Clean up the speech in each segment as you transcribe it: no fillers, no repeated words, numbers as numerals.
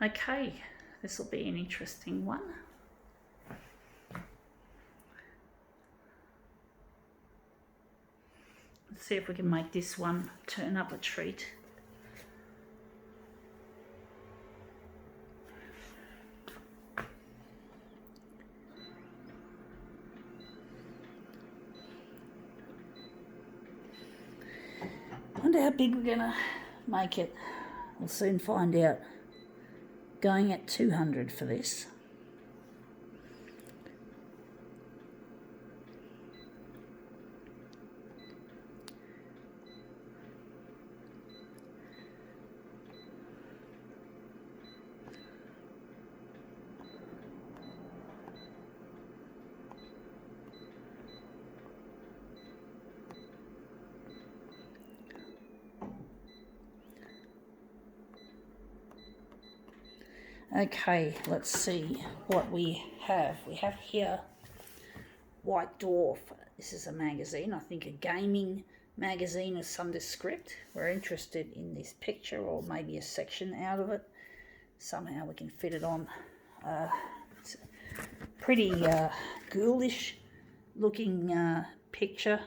Okay, this will be an interesting one. Let's see if we can make this one turn up a treat. Wonder how big we're gonna make it. We'll soon find out. Going at 200 for this. Okay, let's see what we have. We have here White Dwarf. This is a magazine, I think a gaming magazine of some descript. We're interested in this picture or maybe a section out of it. Somehow we can fit it on. It's a pretty ghoulish looking picture.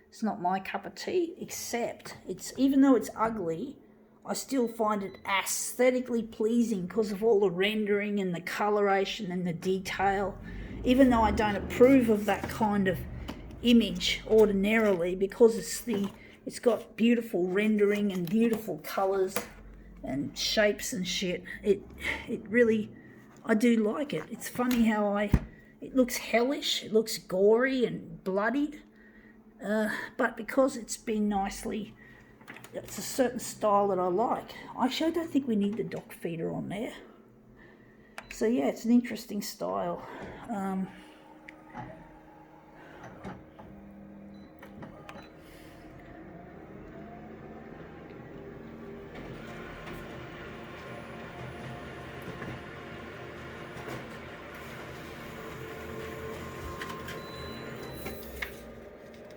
It's not my cup of tea, except even though it's ugly, I still find it aesthetically pleasing because of all the rendering and the coloration and the detail, even though I don't approve of that kind of image ordinarily, because it's got beautiful rendering and beautiful colours and shapes and shit. It really, I do like it. It's funny how it looks hellish, it looks gory and bloodied, but because it's been nicely, it's a certain style that I like. Actually, I don't think we need the dock feeder on there. So yeah, it's an interesting style.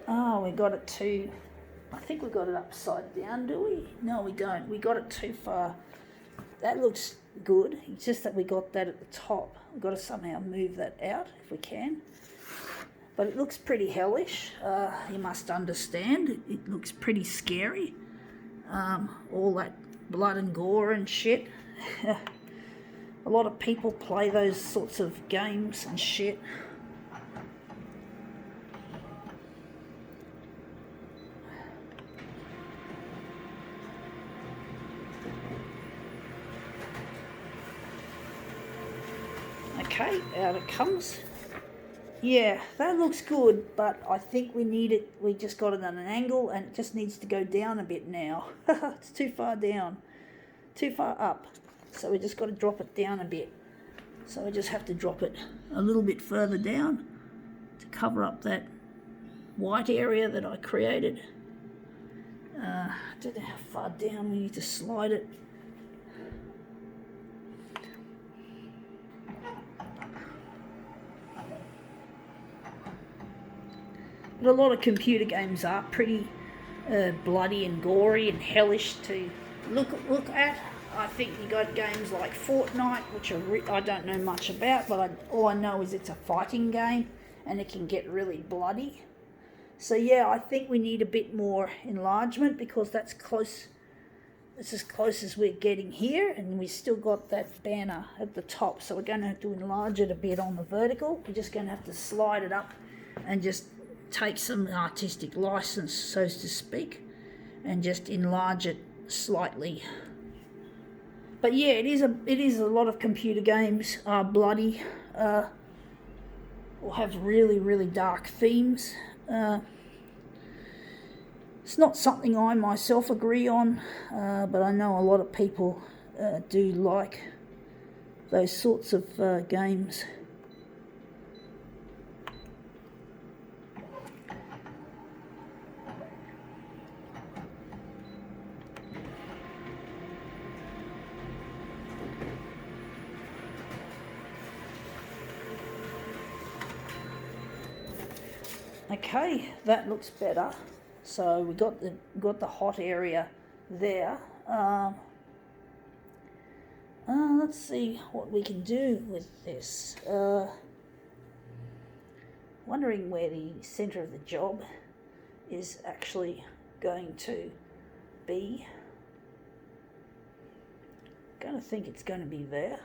Oh, we got it too. I think we got it upside down, do we? No, we don't. We got it too far. That looks good. It's just that we got that at the top. We've got to somehow move that out if we can. But it looks pretty hellish. You must understand. It looks pretty scary. All that blood and gore and shit. A lot of people play those sorts of games and shit. Okay, out it comes. Yeah, that looks good, but I think we need it. We just got it at an angle and it just needs to go down a bit now. It's too far down, too far up. So we just got to drop it down a bit. So we just have to drop it a little bit further down to cover up that white area that I created. I don't know how far down we need to slide it. But a lot of computer games are pretty bloody and gory and hellish to look at. I think you got games like Fortnite, which I don't know much about, but all I know is it's a fighting game and it can get really bloody. So yeah, I think we need a bit more enlargement because that's close. It's as close as we're getting here, and we still got that banner at the top. So we're going to have to enlarge it a bit on the vertical. We're just going to have to slide it up and just take some artistic license, so to speak, and just enlarge it slightly. But yeah, it is a lot of computer games are bloody, or have really, really dark themes. It's not something I myself agree on, but I know a lot of people do like those sorts of games. Okay, that looks better. So we got the hot area there. Let's see what we can do with this. Wondering where the centre of the job is actually going to be. Gonna think it's going to be there.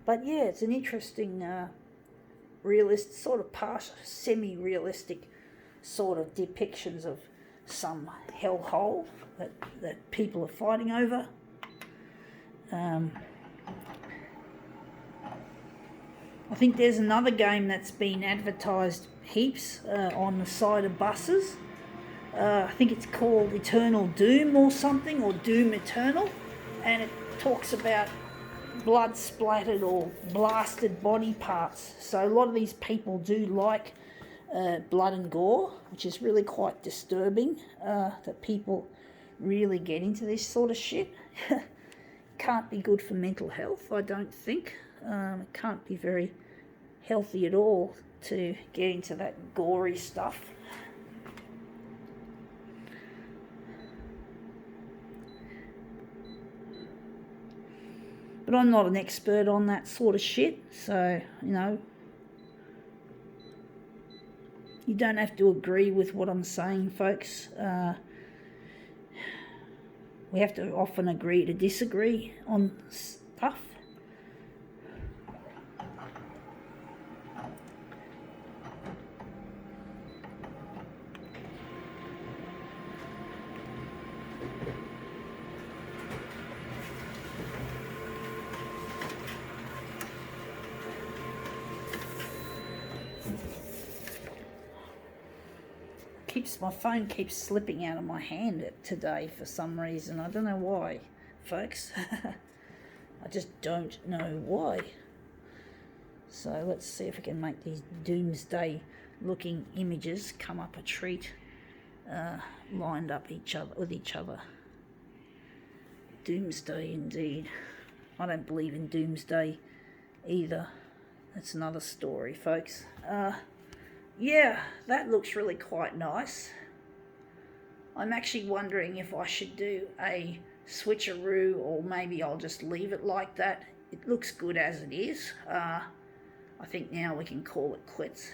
But yeah, it's an interesting sort of semi-realistic sort of depictions of some hellhole that people are fighting over. I think there's another game that's been advertised heaps on the side of buses. I think it's called Eternal Doom or something, or Doom Eternal, and it talks about blood splattered or blasted body parts. So a lot of these people do like blood and gore, which is really quite disturbing, that people really get into this sort of shit. Can't be good for mental health, I don't think. It can't be very healthy at all to get into that gory stuff. But I'm not an expert on that sort of shit, so, you know, you don't have to agree with what I'm saying, folks. We have to often agree to disagree on stuff. My phone keeps slipping out of my hand today for some reason. I don't know why, folks. I just don't know why. So let's see if we can make these doomsday looking images come up a treat, lined up with each other. Doomsday indeed. I don't believe in doomsday either. That's another story, folks. Yeah, that looks really quite nice. I'm actually wondering if I should do a switcheroo, or maybe I'll just leave it like that. It looks good as it is. I think now we can call it quits.